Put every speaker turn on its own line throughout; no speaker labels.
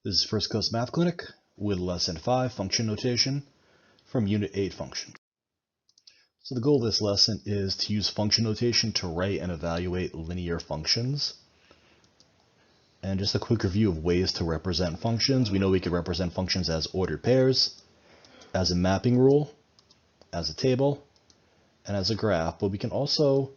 This is First Coast Math Clinic with Lesson 5, Function Notation from Unit 8 Function. So the goal of this lesson is to use function notation to write and evaluate linear functions. And just a quick review of ways to represent functions. We know we can represent functions as ordered pairs, as a mapping rule, as a table, and as a graph, but we can also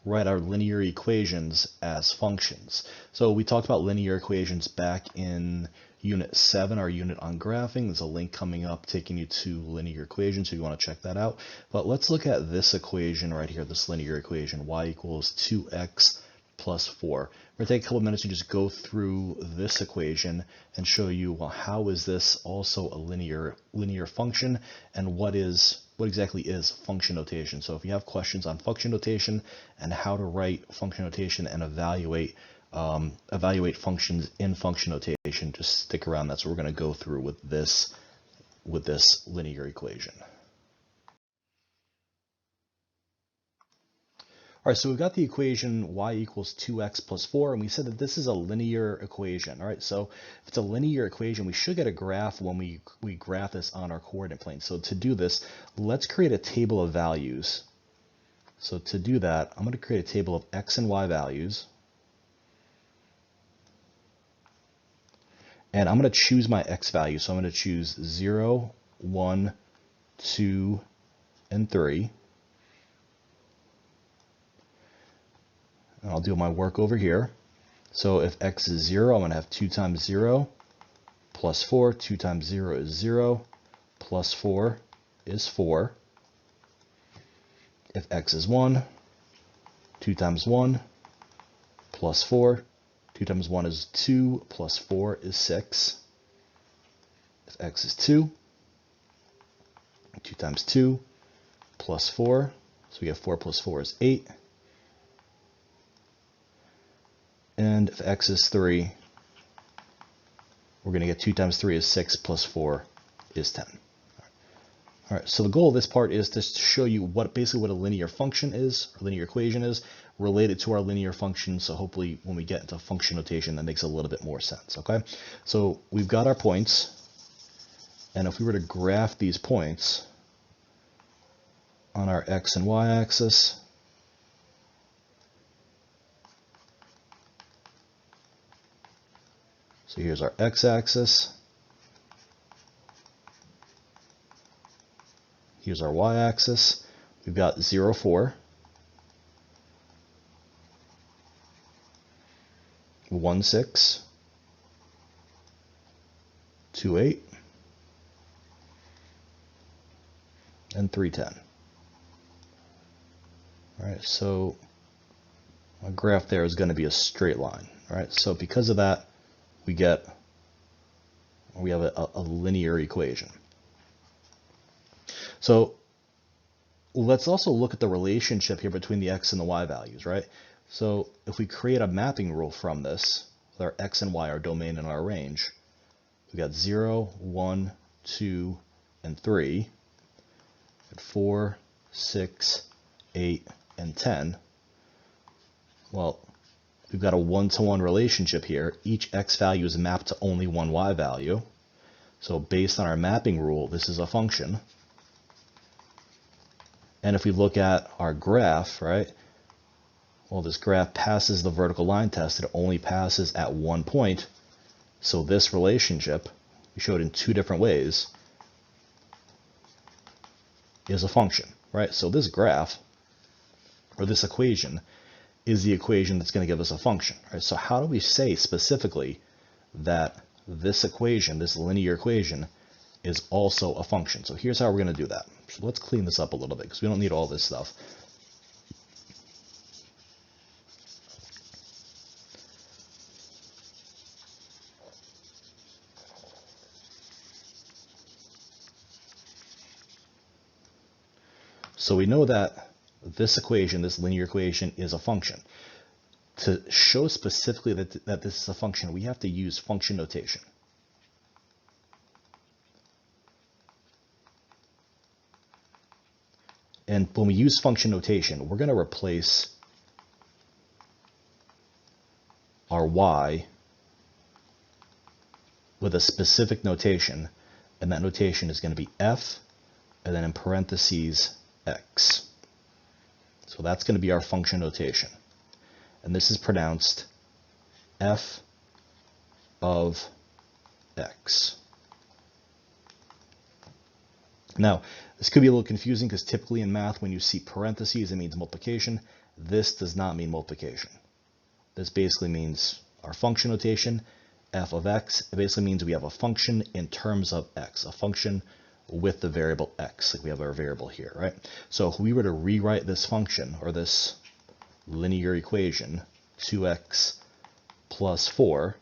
write our linear equations as functions. So we talked about linear equations back in Unit 7, our unit on graphing. There's a link coming up taking you to linear equations if you want to check that out. But let's look at this equation right here, this linear equation, y equals 2x plus 4. We're going to take a couple minutes to just go through this equation and show you, well, how is this also a linear function, and what exactly is function notation. So if you have questions on function notation and how to write function notation and evaluate functions in function notation, just stick around. That's what we're going to go through with this linear equation. All right, so we've got the equation y equals 2x plus 4, and we said that this is a linear equation. All right, so if it's a linear equation, we should get a graph when we graph this on our coordinate plane. So to do this, let's create a table of values. So to do that, I'm going to create a table of x and y values. And I'm going to choose my x value. So I'm going to choose 0, 1, 2, and 3. And I'll do my work over here. So if x is 0, I'm going to have 2 times 0 plus 4. 2 times 0 is 0 plus 4 is 4. If x is 1, 2 times 1 plus 4. 2 times 1 is 2 plus 4 is 6. If x is 2, 2 times 2 plus 4, so we have 4 plus 4 is 8. And if x is 3, we're going to get 2 times 3 is 6 plus 4 is 10. All right, so the goal of this part is just to show you basically what a linear function is, or linear equation is, related to our linear function. So hopefully when we get into function notation, that makes a little bit more sense, okay? So we've got our points, and if we were to graph these points on our x and y axis, so here's our x-axis, here's our y-axis. We've got 0, 4, 1, 6, 2, 8, and 3, 10. All right, so my graph there is going to be a straight line. All right, so because of that, we have a linear equation. So let's also look at the relationship here between the x and the y values, right? So if we create a mapping rule from this, with our x and y, our domain and our range, we got 0, 1, 2, and 3, and 4, 6, 8, and 10. Well, we've got a one-to-one relationship here. Each x value is mapped to only one y value. So based on our mapping rule, this is a function. And if we look at our graph, right, well, this graph passes the vertical line test. It only passes at one point. So this relationship, we showed in two different ways, is a function, right? So this graph, or this equation, is the equation that's going to give us a function, right? So how do we say specifically that this equation, this linear equation, is also a function? So here's how we're going to do that. So let's clean this up a little bit because we don't need all this stuff. So we know that this equation, this linear equation, is a function. To show specifically that this is a function, we have to use function notation. And when we use function notation, we're going to replace our y with a specific notation, and that notation is going to be f, and then in parentheses, x. So that's going to be our function notation. And this is pronounced f of x. Now, this could be a little confusing because typically in math, when you see parentheses, it means multiplication. This does not mean multiplication. This basically means our function notation, f of x. It basically means we have a function in terms of x, a function with the variable x, like we have our variable here, right? So if we were to rewrite this function, or this linear equation, 2x plus 4,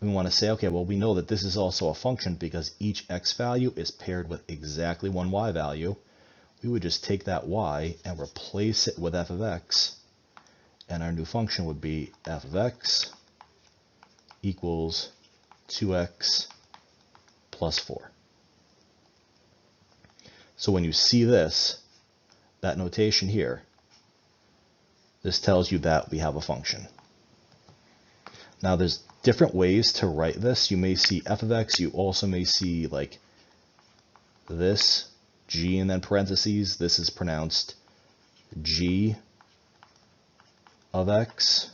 we want to say, okay, well, we know that this is also a function because each x value is paired with exactly one y value. We would just take that y and replace it with f of x, and our new function would be f of x equals 2x plus 4. So when you see this, that notation here, this tells you that we have a function. Now there's different ways to write this. You may see f of x, you also may see like this, g and then parentheses. This is pronounced g of x.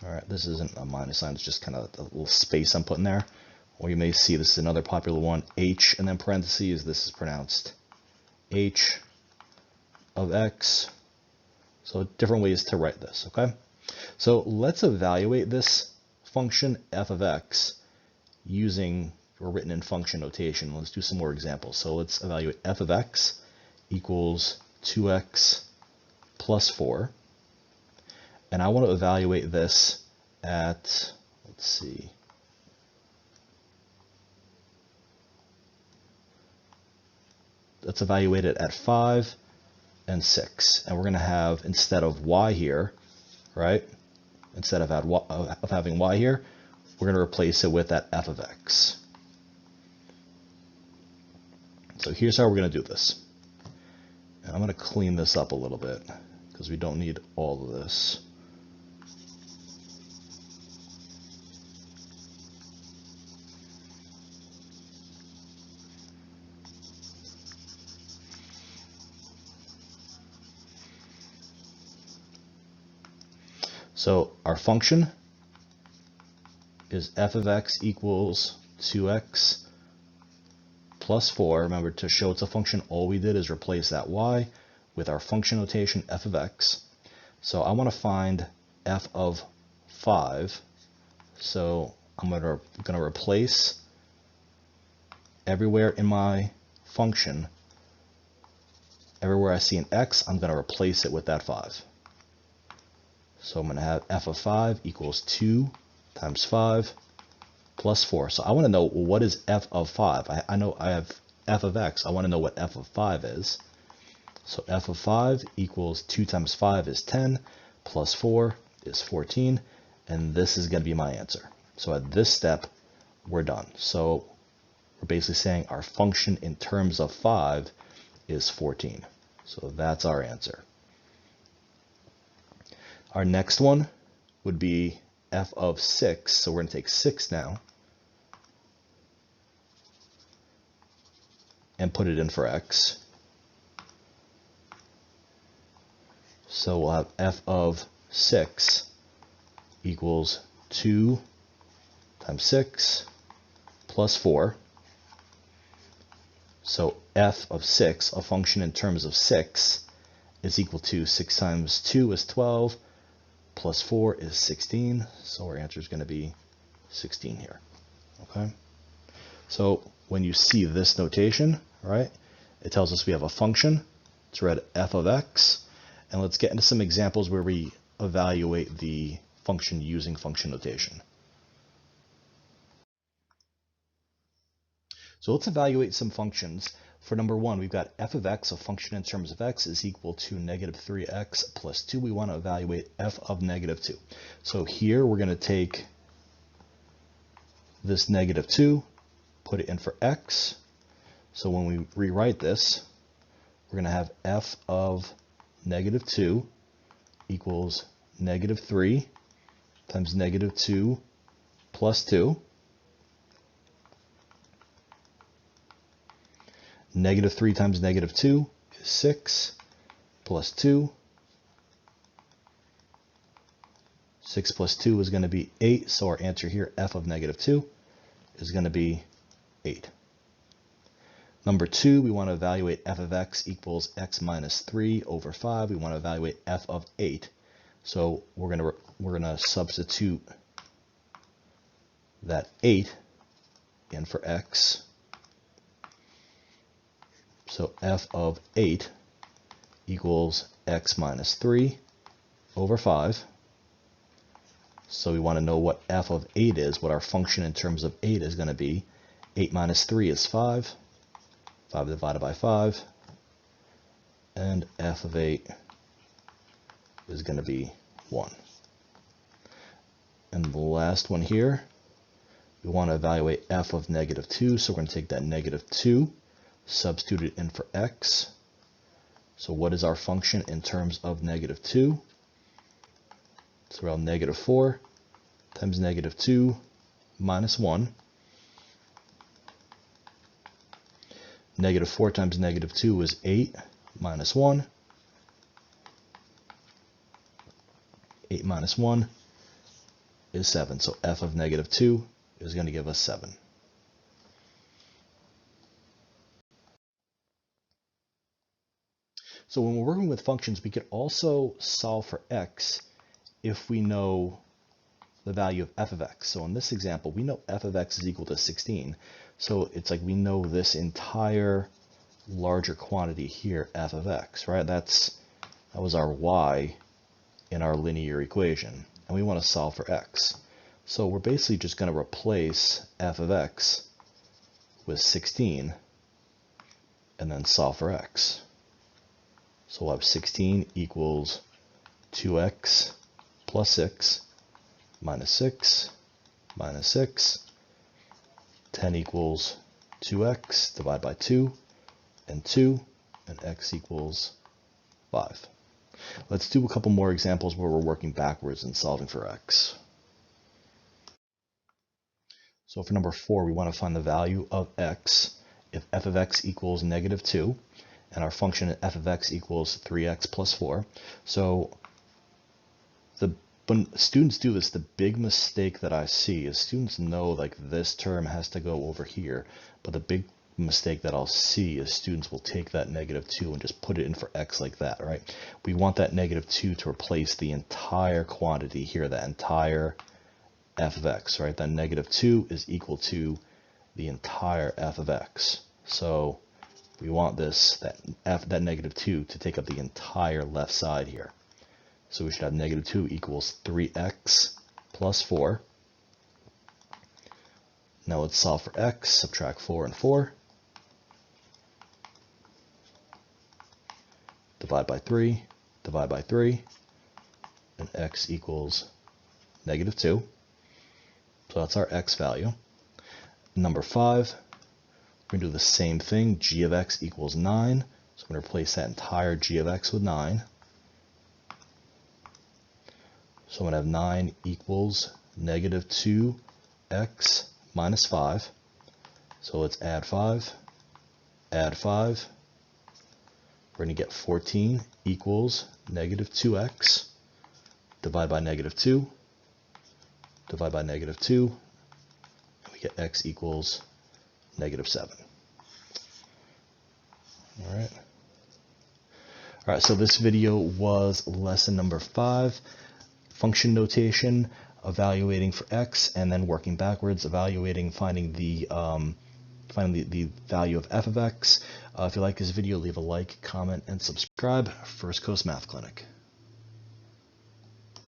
All right, this isn't a minus sign, it's just kind of a little space I'm putting there. Or you may see, this is another popular one, h and then parentheses. This is pronounced h of x. So different ways to write this, okay? So let's evaluate this function f of x using, or written in function notation. Let's do some more examples. So let's evaluate f of x equals 2x plus 4. And I want to evaluate this at, let's see, let's evaluate it at 5 and 6. And we're going to have, instead of y here, right, instead of having y here, we're going to replace it with that f of x. So here's how we're going to do this. And I'm going to clean this up a little bit because we don't need all of this. So our function is f of x equals 2x plus 4. Remember, to show it's a function, all we did is replace that y with our function notation f of x. So I want to find f of 5. So I'm going to replace everywhere in my function, everywhere I see an x, I'm going to replace it with that 5. So I'm going to have f of 5 equals 2 times 5 plus 4. So I want to know, well, what is f of 5? I know I have f of x. I want to know what f of 5 is. So f of 5 equals 2 times 5 is 10, plus 4 is 14, and this is going to be my answer. So at this step, we're done. So we're basically saying our function in terms of 5 is 14. So that's our answer. Our next one would be f of 6. So we're going to take 6 now and put it in for x. So we'll have f of 6 equals 2 times 6 plus 4. So f of 6, a function in terms of 6, is equal to 6 times 2 is 12, plus 4 is 16. So our answer is going to be 16 here. Okay. So when you see this notation, right, it tells us we have a function. It's read f of x. And let's get into some examples where we evaluate the function using function notation. So let's evaluate some functions. For number 1, we've got f of x, a function in terms of x, is equal to negative 3x plus 2. We want to evaluate f of negative 2. So here we're going to take this negative 2, put it in for x. So when we rewrite this, we're going to have f of negative 2 equals negative 3 times negative 2 plus 2. Negative 3 times negative 2 is 6 plus 2. 6 plus 2 is going to be 8, so our answer here, f of negative 2, is going to be 8. Number 2, we want to evaluate f of x equals x minus 3 over 5. We want to evaluate f of 8. So we're going to substitute that 8 in for x. So f of 8 equals x minus 3 over 5. So we want to know what f of 8 is, what our function in terms of 8 is going to be. 8 minus 3 is 5. 5 divided by 5. And f of 8 is going to be 1. And the last one here, we want to evaluate f of negative 2. So we're going to take that negative 2, substitute it in for x. So what is our function in terms of negative 2? So around negative 4 times negative 2 minus 1. Negative 4 times negative 2 is 8 minus 1. 8 minus 1 is 7. So f of negative 2 is going to give us 7. So when we're working with functions, we could also solve for x if we know the value of f of x. So in this example, we know f of x is equal to 16. So it's like we know this entire larger quantity here, f of x, right? That was our y in our linear equation. And we want to solve for x. So we're basically just going to replace f of x with 16 and then solve for x. So we'll have 16 equals 2x plus 6 minus 6 minus 6. 10 equals 2x, divide by 2, and x equals 5. Let's do a couple more examples where we're working backwards and solving for x. So for number 4, we want to find the value of x if f of x equals negative 2, and our function f of x equals 3x plus 4. So when students do this, the big mistake that I see is students know like this term has to go over here, but the big mistake that I'll see is students will take that negative 2 and just put it in for x like that, right? We want that negative 2 to replace the entire quantity here, that entire f of x, right? That negative 2 is equal to the entire f of x. So we want that negative 2 to take up the entire left side here. So we should have negative 2 equals 3x plus 4. Now let's solve for x. Subtract 4 and 4. Divide by 3. Divide by 3. And x equals negative 2. So that's our x value. Number 5, we're going to do the same thing. G of x equals 9. So I'm going to replace that entire g of x with 9. So I'm going to have 9 equals negative 2x minus 5. So let's add 5. Add 5. We're going to get 14 equals negative 2x. Divide by negative 2. Divide by negative 2. And we get x equals negative 7. All right, so this video was lesson number 5. Function notation, evaluating for x, and then working backwards, finding the value of f of x. If you like this video, leave a like, comment, and subscribe. First Coast Math Clinic.